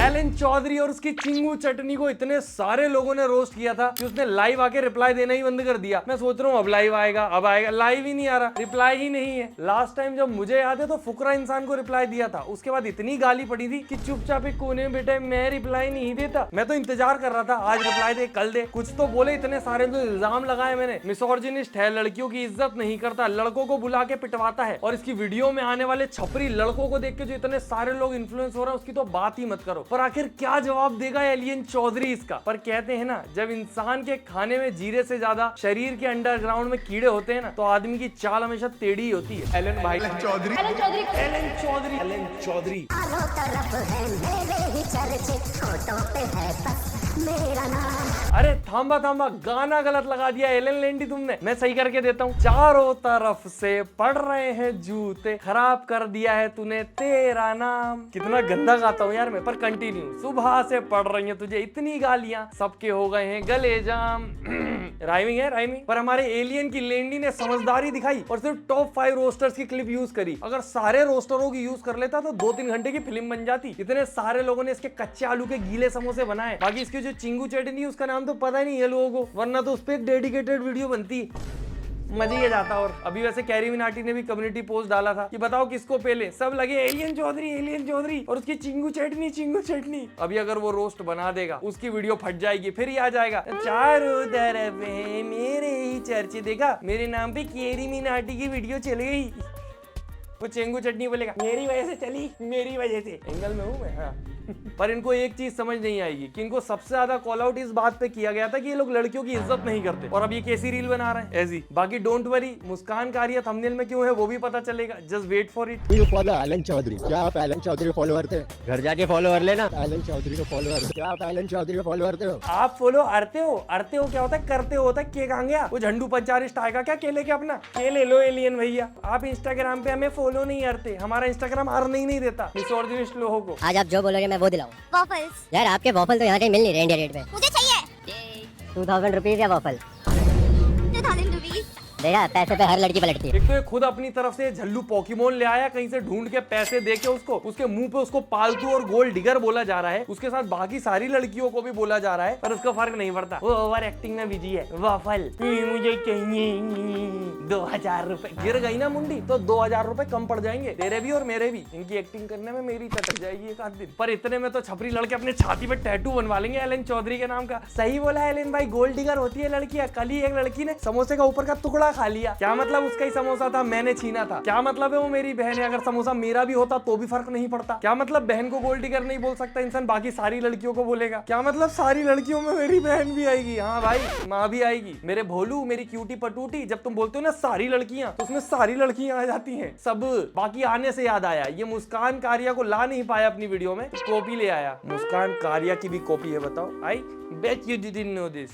Elon Chaudhary और उसकी चिंगू चटनी को इतने सारे लोगों ने रोस्ट किया था कि उसने लाइव आके रिप्लाई देना ही बंद कर दिया। मैं सोच रहा हूँ अब लाइव आएगा, अब आएगा, लाइव ही नहीं आ रहा, रिप्लाई ही नहीं है। लास्ट टाइम जब मुझे याद है तो फुकरा इंसान को रिप्लाई दिया था, उसके बाद इतनी गाली पड़ी थी कि चुपचाप एक कोने में बेटा मैं रिप्लाई नहीं देता। मैं तो इंतजार कर रहा था आज रिप्लाई दे कल दे, कुछ तो बोले। इतने सारे तो इल्जाम लगाए मैंने, मिसोर्जिनिस्ट है, लड़कियों की इज्जत नहीं करता, लड़कों को बुला के पिटवाता है, और इसकी वीडियो में आने वाले छपरी लड़कों को देख के जो इतने सारे लोग इन्फ्लुएंस हो रहे हैं उसकी तो बात ही मत करो। पर आखिर क्या जवाब देगा एलियन चौधरी इसका? पर कहते हैं ना, जब इंसान के खाने में जीरे से ज्यादा शरीर के अंडरग्राउंड में कीड़े होते हैं ना, तो आदमी की चाल हमेशा टेढ़ी होती है। एलन भाई चौधरी, एलन चौधरी, एलन चौधरी। अरे थांबा थांबा, गाना गलत लगा दिया एलन लेंडी तुमने, मैं सही करके देता हूँ। चारों तरफ से पड़ रहे हैं जूते, खराब कर दिया है तूने तेरा नाम। कितना गंदा गाता हूँ यार मैं, पर कंटिन्यू। सुबह से पड़ रही है तुझे इतनी गालियां, सबके हो गए हैं गले जाम। राइमिंग है राइमिंग। पर हमारे एलियन की लेंडी ने समझदारी दिखाई और सिर्फ टॉप 5 रोस्टर्स की क्लिप यूज करी। अगर सारे रोस्टरों की यूज कर लेता तो 2-3 घंटे की फिल्म बन जाती। इतने सारे लोगों ने इसके कच्चे आलू के गीले समोसे बनाए। बाकी इसकी जो चिंगू चटनी उसका नाम तो पता ही नहीं है लोगों को, वरना तो उस पर एक डेडिकेटेड वीडियो बनती, मजे ही जाता। और अभी वैसे कैरी मिनाटी ने भी कम्युनिटी पोस्ट डाला था कि बताओ किसको पहले, सब लगे एलियन चौधरी और उसकी चिंगू चटनी। अभी अगर वो रोस्ट बना देगा उसकी वीडियो फट जाएगी, फिर ही आ जाएगा चारों तरफ है मेरे ही चर्चे, देखा मेरे नाम पे कैरी मिनाटी की वीडियो चल गई। वो चिंगू चटनी बोलेगा मेरी वजह से चली, मेरी वजह से। एंगल में हूँ मैं, हाँ। पर इनको एक चीज समझ नहीं आएगी कि इनको सबसे ज्यादा कॉल आउट इस बात पे किया गया था कि ये लोग लड़कियों की इज्जत नहीं करते, और अब ये कैसी रील बना रहे हैं ऐसी। बाकी डोंट वरी, मुस्कान कारिया थंबनेल में क्यों है वो भी पता चलेगा, just wait for it. You follow Alan Chaudhary, क्या आप एलन चौधरी फॉलोअर थे? घर जाके फॉलो कर लेना एलन चौधरी को फॉलोअर। क्या आप एलन चौधरी को फॉलो करते हो? आप फॉलो अरते हो क्या होता है, करते होता है। के कहाँ गया वो झंडू पंचारिस्ट, आएगा क्या केले के अपना? केले लो एलियन भैया। आप इंस्टाग्राम पे हमें फॉलो नहीं करते, हमारा इंस्टाग्राम अर्न ही नहीं देता मिसोर्जिनिस्ट लोगों को। आज आप जो बोलोगे मैं वो दिलाऊं। यार आपके वॉफल तो यहाँ कहीं मिल नहीं रहे इंडिया रेट में। मुझे चाहिए 2000 रुपीज या वॉफल। 2000 रुपीज। देखा, पैसे पे हर लड़की पलटती है। एक तो ये खुद अपनी तरफ से झल्लू पोकेमोन ले आया कहीं से ढूंढ के, पैसे दे के उसको, उसके मुंह पे उसको पालतू और गोल्ड डिगर बोला जा रहा है। उसके साथ बाकी सारी लड़कियों को भी बोला जा रहा है, पर उसका फर्क नहीं पड़ता, वो ओवर एक्टिंग में बिजी है। वाफल मुझे चाहिए 2000 रुपए। गिर गई ना मुंडी तो 2000 रुपए कम पड़ जाएंगे, तेरे भी और मेरे भी। इनकी एक्टिंग करने में मेरी चटक जाएगी एक आध दिन। पर इतने में तो छपरी लड़के अपने छाती पे टैटू बनवा लेंगे एलन चौधरी के नाम का। सही बोला एलन भाई, गोल्ड डिगर होती है लड़कियां। कल ही एक लड़की ने समोसे का ऊपर का टुकड़ा खा लिया। क्या मतलब उसका ही समोसा था, मैंने छीना था? क्या मतलब है वो मेरी बहन है, अगर समोसा मेरा भी होता तो भी फर्क नहीं पड़ता? क्या मतलब बहन को गोल्ड डिगर नहीं बोल सकता इंसान, बाकी सारी लड़कियों को बोलेगा? क्या मतलब सारी लड़कियों में मेरी बहन भी आएगी? हाँ भाई, माँ भी आएगी। मेरे भोलू, मेरी क्यूटी पटूटी, जब तुम बोलते हो ना सारी लड़कियां, तो उसमें सारी लड़कियां आ जाती हैं सब। बाकी आने से याद आया, ये मुस्कान कारिया को ला नहीं पाया अपनी वीडियो में, तो कॉपी ले आया। मुस्कान कारिया की भी कॉपी है, बताओ। I bet you didn't know this.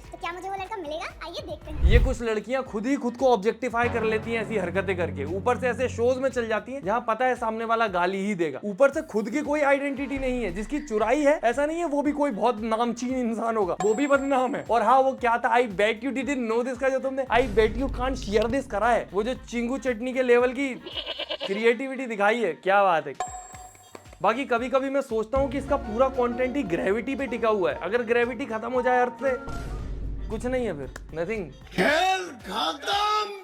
तो क्या मुझे वो लड़का मिलेगा? आइए देखते हैं। ये कुछ लड़कियां खुद ही खुद को ऑब्जेक्टिफाई कर लेती हैं ऐसी हरकतें करके, ऊपर से ऐसे शोज में चल जाती हैं जहां पता है सामने वाला गाली ही देगा। ऊपर से खुद की कोई आइडेंटिटी नहीं है, जिसकी चुराई है ऐसा नहीं है वो भी कोई बहुत नामचीन इंसान होगा, वो भी बदनाम है। और हाँ, वो क्या था, I bet you didn't know this का जो तुमने I bet you can't share this करा है, वो जो चिंगू चटनी के लेवल की क्रिएटिविटी दिखाई है, क्या बात है। बाकी कभी कभी मैं सोचता हूँ कि इसका पूरा कंटेंट ही ग्रेविटी पे टिका हुआ है। अगर ग्रेविटी खत्म हो जाए अर्थ से, कुछ नहीं है फिर, नथिंग। खेल खत्म।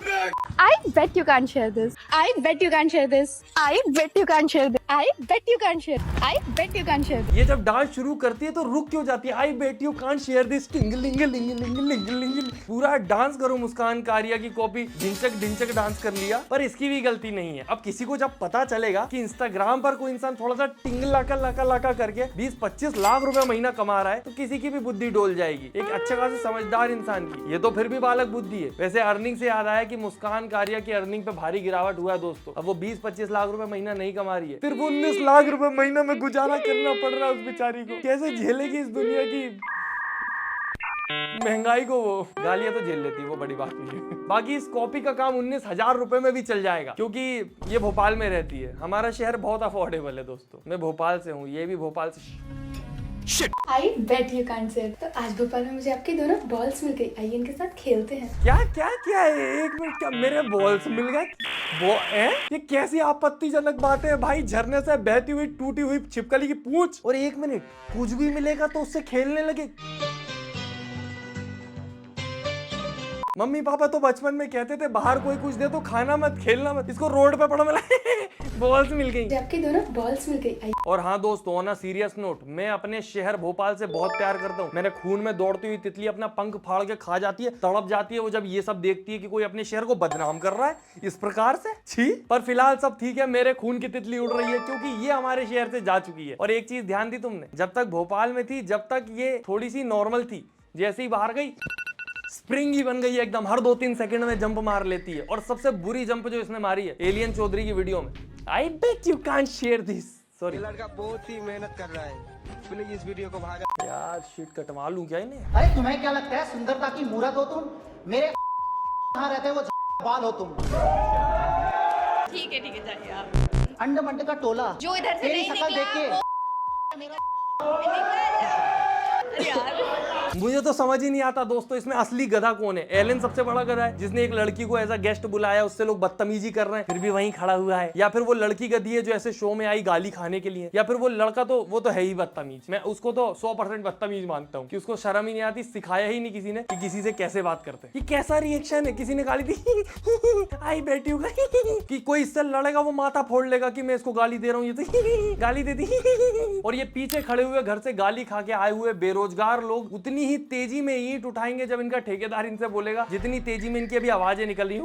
I bet you can't share this. I bet you can't share this. I bet you can't share this. I bet you can't share. I bet you can't share. ये जब डांस शुरू करती है तो रुक क्यों जाती है? I bet you can't share this. पूरा डांस करो मुस्कान कारिया की कॉपी, ढिंचक ढिंचक डांस कर लिया, पर इसकी भी गलती नहीं है। अब किसी को जब पता चलेगा कि इंस्टाग्राम पर कोई इंसान थोड़ा सा टिंग लाका करके 20-25 लाख रुपए महीना कमा रहा है, तो किसी की भी बुद्धि डोल जाएगी, एक अच्छे खासे समझदार इंसान की। ये तो फिर भी बालक बुद्धि है। वैसे अर्निंग से याद आया कि मुस्कान कारिया की अर्निंग पे भारी गिरावट हुआ है दोस्तों। अब वो 20-25 लाख रुपए महीना नहीं कमा रही है, फिर 19 लाख रुपए महीना में गुजारा करना पड़ रहा है उस बेचारी को। कैसे झेलेगी इस दुनिया की महंगाई को? वो गालियां तो झेल लेती है, वो बड़ी बात नहीं है। बाकी इस कॉपी का काम 19,000 रुपए में भी चल जाएगा, क्योंकि ये भोपाल में रहती है। हमारा शहर बहुत अफोर्डेबल है दोस्तों। मैं भोपाल से हूँ, ये भी भोपाल से। I bet you can't share. तो आज भोपाल में मुझे आपके दोनों बॉल्स मिल गई, आइए इनके साथ खेलते हैं। क्या क्या क्या है? एक मिनट, क्या मेरे बॉल्स मिल गए? वो है? ये कैसी आपत्तिजनक बातें हैं भाई? झरने से बहती हुई टूटी हुई छिपकली की पूंछ और 1 मिनट कुछ भी मिलेगा तो उससे खेलने लगे। मम्मी पापा तो बचपन में कहते थे बाहर कोई कुछ दे तो खाना मत, खेलना मत। इसको रोड पे पड़ा मिला बॉल्स मिल गई। आपके दोनों बॉल्स मिल गई, आइए। और हाँ दोस्तों, ऑन अ सीरियस नोट, मैं अपने शहर भोपाल से बहुत प्यार करता हूँ। मेरे खून में दौड़ती हुई तितली अपना पंख फाड़ के खा जाती है, तड़प जाती है वो जब ये सब देखती है कि कोई अपने शहर को बदनाम कर रहा है इस प्रकार से। छी। पर फिलहाल सब ठीक है, मेरे खून की तितली उड़ रही है क्योंकि ये हमारे शहर से जा चुकी है। और एक चीज ध्यान दी तुमने, जब तक भोपाल में थी, जब तक ये थोड़ी सी नॉर्मल थी, जैसे ही बाहर गई स्प्रिंग ही बन गई है एकदम। हर 2-3 सेकंड में जंप मार लेती है। और सबसे बुरी जंप जो इसने मारी है एलियन चौधरी की वीडियो में। I bet you can't share this. Sorry, लड़का बहुत ही मेहनत कर रहा है, प्लीज इस वीडियो को भागा। यार शिट, कटवा लूं क्या इन्हें? अरे तुम्हें क्या लगता है सुंदरता की मूरत हो तुम? मेरे कहाँ रहते हो वो बाल हो तुम? ठीक है जाइए आप। अंड मंड का टोला जो इधर से तेरी नहीं शक्ल देख के मुझे तो समझ ही नहीं आता दोस्तों, इसमें असली गधा कौन है? एलन सबसे बड़ा गधा है जिसने एक लड़की को ऐसा गेस्ट बुलाया, उससे लोग बदतमीजी कर रहे हैं फिर भी वहीं खड़ा हुआ है, या फिर वो लड़की गधी है जो ऐसे शो में आई गाली खाने के लिए, या फिर वो लड़का तो वो तो है ही बदतमीज। मैं उसको तो 100% बदतमीज मानता हूँ कि उसको शर्म ही नहीं आती, सिखाया ही नहीं किसी ने कि किसी से कैसे बात करते हैं। ये कैसा रिएक्शन है? किसी ने गाली दी आई बेट यू कि कोई इससे लड़ेगा वो माथा फोड़ लेगा कि मैं इसको गाली दे रहा हूँ, ये तो गाली दे दी। और ये पीछे खड़े हुए घर से गाली खा के आए हुए बेरोजगार लोग उतनी ही तेजी में ईंट उठाएंगे जब इनका ठेकेदार इनसे बोलेगा जितनी तेजी में इनकी अभी आवाजें निकल रही।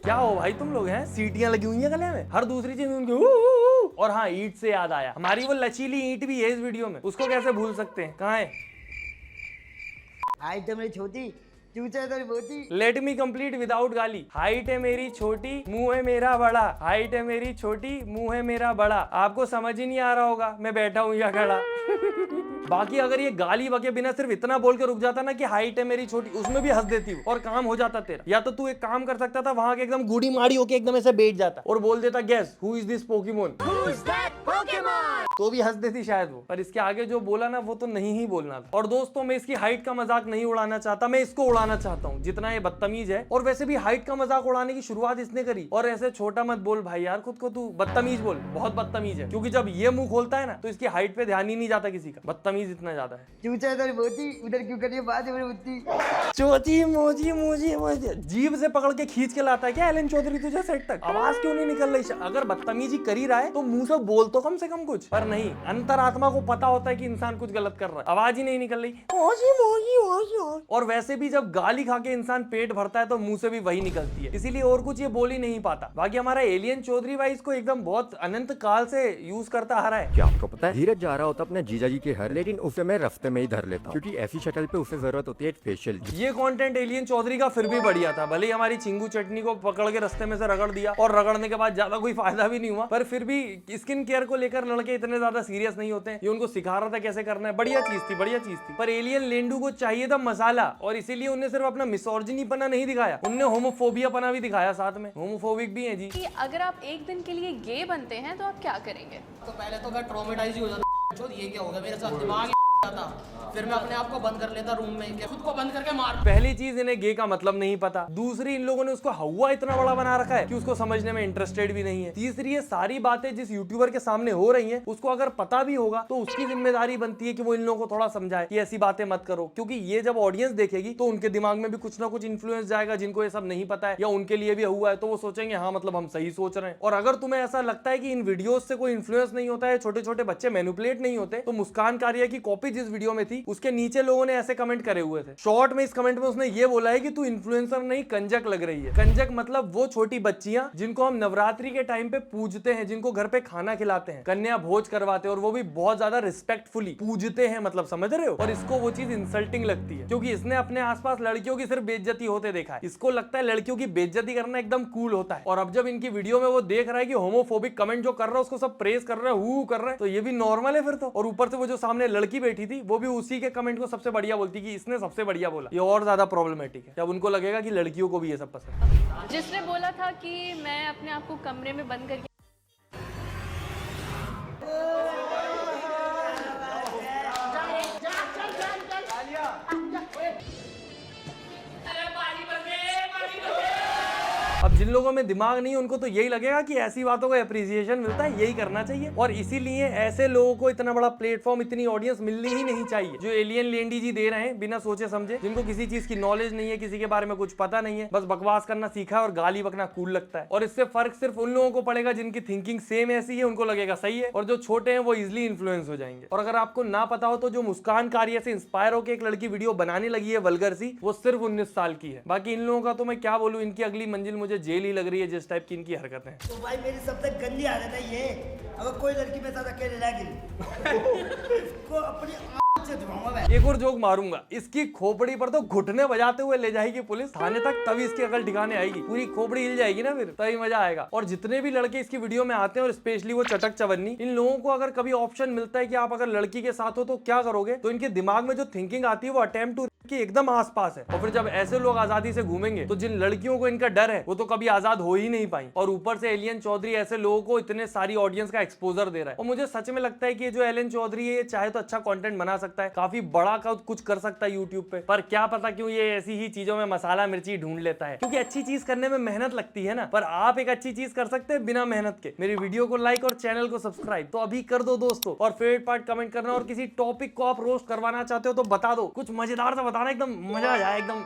क्या हो भाई तुम लोग हैं? सीटियां लगी हुई हैं गले में, हर दूसरी चीज उनकी। और हाँ, ईंट से याद आया, हमारी वो लचीली ईंट भी है इस वीडियो में, उसको कैसे भूल सकते हैं? कहाँ है? हाइट है मेरी छोटी, चूचा है तेरी मोटी। लेट मी कंप्लीट विदाउट गाली। हाइट है मेरी छोटी, मुंह है मेरा बड़ा। हाइट है मेरी छोटी, मुंह है मेरा बड़ा। आपको समझ ही नहीं आ रहा होगा मैं बैठा हूँ या खड़ा। बाकी अगर ये गाली बके बिना सिर्फ इतना बोल के रुक जाता ना कि हाइट है मेरी छोटी, उसमें भी हंस देती हूँ और काम हो जाता तेरा। या तो तू एक काम कर सकता था, वहां के एकदम गुड़ी माड़ी होके एकदम ऐसे बैठ जाता और बोल देता guess who is this Pokemon, तो भी हंस देती शायद वो। पर इसके आगे जो बोला ना वो तो नहीं ही बोलना था। और दोस्तों, मैं इसकी हाइट का मजाक नहीं उड़ाना चाहता, मैं इसको उड़ाना चाहता हूँ जितना ये बदतमीज है। और वैसे भी हाइट का मजाक उड़ाने की शुरुआत इसने करी। और ऐसे छोटा मत बोल भाई यार, खुद को तू बदतमीज बोल, बहुत बदतमीज है। क्योंकि जब ये मुंह खोलता है ना तो इसकी हाइट पे ध्यान ही नहीं जाता किसी का, बदतमीज इतना ज्यादा है। चूचा है तेरी मोटी, उधर क्यों करिए बात है मेरी बुद्धि। चोची मोजी मोजी मोजी, जीभ से पकड़ के खींच के लाता है क्या एलन चौधरी तुझे सेट तक? आवाज क्यों नहीं निकल रही? अगर बदतमीजी कर ही रहा है तो मुंह से बोल तो कम से कम कुछ। पर नहीं, अंतरात्मा को पता होता है कि इंसान कुछ गलत कर रहा है, आवाज ही नहीं निकल रही। मोजी मोजी मोजी। और वैसे भी जब गाली खा के इंसान पेट भरता है तो मुंह से भी वही निकलती है, इसीलिए और कुछ ये बोल ही नहीं पाता। बाकी हमारा एलियन चौधरी भाई इसको एकदम बहुत अनंत काल से यूज करता आ रहा है। क्या आपको पता है धीरज जा रहा होता अपने जीजा जी के घर, लेकिन उसे मैं रास्ते में ही धर लेता हूँ क्योंकि ऐसी शक्ल पे उसे जरूरत होती है फेशियल। ये कंटेंट एलियन चौधरी का फिर भी बढ़िया था, भले ही हमारी चिंगू चटनी को पकड़ के रास्ते में से रगड़ दिया और रगड़ने के बाद ज्यादा कोई फायदा भी नहीं हुआ, पर फिर भी स्किन केयर को लेकर लड़के इतने ज्यादा सीरियस नहीं होते हैं। ये उनको सिखा रहा था कैसे करना है, बढ़िया चीज थी, बढ़िया चीज थी। पर एलियन लेंडू को चाहिए था मसाला, और इसीलिए उन्हें सिर्फ अपना मिसोर्जिनी पना नहीं दिखाया, उन्हें होमोफोबिया पना भी दिखाया साथ में। होमोफोबिक भी है जी। कि अगर आप एक दिन के लिए गे बनते हैं तो आप क्या करेंगे? तो पहले तो मैं ट्रॉमेटाइज ही हो जाता, ये क्या होगा मेरे साथ, दिमाग जाता। फिर मैं अपने आप को बंद कर लेता रूम में, खुद को बंद करके मार। पहली चीज, इन्हें गे का मतलब नहीं पता। दूसरी, इन लोगों ने उसको हवा इतना बड़ा बना रखा है कि उसको समझने में इंटरेस्टेड भी नहीं है। तीसरी, ये सारी बातें जिस यूट्यूबर के सामने हो रही हैं उसको अगर पता भी होगा तो उसकी जिम्मेदारी बनती है कि वो इन लोगों को थोड़ा समझाए कि ऐसी बातें मत करो, क्योंकि ये जब ऑडियंस देखेगी तो उनके दिमाग में भी कुछ ना कुछ इन्फ्लुएंस जाएगा। जिनको ये सब नहीं पता है या उनके लिए भी हुआ है तो वो सोचेंगे हाँ मतलब हम सही सोच रहे हैं। और अगर तुम्हें ऐसा लगता है कि इन वीडियोज से कोई इन्फ्लुएंस नहीं होता है, छोटे छोटे बच्चे मैनिपुलेट नहीं होते, तो मुस्कान कारिया की कॉपी जिस वीडियो में थी उसके नीचे लोगों ने ऐसे कमेंट करे हुए थे। शॉर्ट में इस कमेंट में उसने ये बोला है कि तू इन्फ्लुएंसर नहीं कंजक लग रही है। कंजक मतलब वो छोटी बच्चियां जिनको हम नवरात्रि के टाइम पे पूजते हैं, जिनको घर पे खाना खिलाते हैं, कन्या भोज करवाते हैं, और वो भी बहुत ज्यादा रिस्पेक्टफुली पूजते हैं, मतलब समझ रहे हो। और इसको वो चीज इंसल्टिंग लगती है क्योंकि इसने अपने आसपास लड़कियों की सिर्फ बेइज्जती होते देखा है। इसको लगता है लड़कियों की बेइज्जती करना एकदम कूल होता है। और अब जब इनकी वीडियो में वो देख रहा है कि होमोफोबिक कमेंट जो कर रहा है उसको सब प्रेज कर रहे हैं, हु कर रहे हैं, तो ये भी नॉर्मल है फिर तो। और ऊपर से वो जो सामने लड़की बैठी थी वो भी उसी के कमेंट को सबसे बढ़िया बोलती कि इसने सबसे बढ़िया बोला। ये और ज्यादा प्रॉब्लमेटिक है जब उनको लगेगा कि लड़कियों को भी ये सब पसंद है। जिसने बोला था कि मैं अपने आप को कमरे में बंद करके अब जिन लोगों में दिमाग नहीं है उनको तो यही लगेगा कि ऐसी बातों का एप्रिसिएशन मिलता है, यही करना चाहिए। और इसीलिए ऐसे लोगों को इतना बड़ा प्लेटफॉर्म, इतनी ऑडियंस मिलनी ही नहीं चाहिए। जो एलियन लेंडी जी दे रहे हैं बिना सोचे समझे, जिनको किसी चीज की नॉलेज नहीं है, किसी के बारे में कुछ पता नहीं है, बस बकवास करना सीखा है और गाली बकना कूल लगता है। और इससे फर्क सिर्फ उन लोगों को पड़ेगा जिनकी थिंकिंग सेम ऐसी है, उनको लगेगा सही है, और जो छोटे हैं वो इजिली इन्फ्लुएंस हो जाएंगे। और अगर आपको ना पता हो तो जो मुस्कान कारिया से इंस्पायर होकर एक लड़की वीडियो बनाने लगी है वल्गर सी, वो सिर्फ 19 साल की है। बाकी इन लोगों का तो मैं क्या बोलूं, इनकी अगली मंजिल मुझे जेल ही लग रही है, जिस टाइप की इनकी हरकतें हैं। तो भाई मेरी सबसे गंदी आदत है ये, अगर कोई लड़की मेरे साथ अकेले रह गई को अपनी आंख से धुआंगा मैं। एक और जोक मारूंगा, इसकी खोपड़ी पर तो घुटने बजाते हुए ले जाएगी पुलिस थाने तक, तभी इसकी अकल ठिकाने आएगी। पूरी खोपड़ी हिल जाएगी ना, फिर तभी मजा आएगा। और जितने भी लड़के इसकी वीडियो में आते हैं और स्पेशली वो चटक चवन्नी, इन लोगों को अगर कभी ऑप्शन मिलता है कि आप अगर लड़की के साथ हो तो क्या करोगे, तो इनके दिमाग में जो थिंकिंग आती है वो अटेम्प्ट टू कि एकदम आसपास है। और फिर जब ऐसे लोग आजादी से घूमेंगे तो जिन लड़कियों को इनका डर है वो तो कभी आजाद हो ही नहीं पाई। और ऊपर से एलियन चौधरी ऐसे लोगों को इतने सारी ऑडियंस का एक्सपोजर दे रहा है। और मुझे सच में लगता है कि ये जो एलियन चौधरी है ये चाहे तो अच्छा कंटेंट बना सकता है, काफी बड़ा कुछ कर सकता है यूट्यूब पे, पर क्या पता क्यों ये ऐसी ही चीजों में मसाला मिर्ची ढूंढ लेता है। क्योंकि अच्छी चीज करने में मेहनत लगती है ना, पर आप एक अच्छी चीज कर सकते हैं बिना मेहनत के। मेरी वीडियो को लाइक और चैनल को सब्सक्राइब तो अभी कर दो दोस्तों। और फेवरेट पार्ट कमेंट करना, और किसी टॉपिक को आप रोस्ट करवाना चाहते हो तो बता दो, कुछ मजेदार सा बताना, एकदम मजा आ जाए, एकदम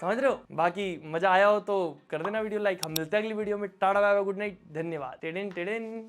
समझ रहे हो। बाकी मजा आया हो तो कर देना वीडियो लाइक। हम मिलते हैं अगली वीडियो में। Tata bye bye, good night, धन्यवाद। टेडेन टेडेन।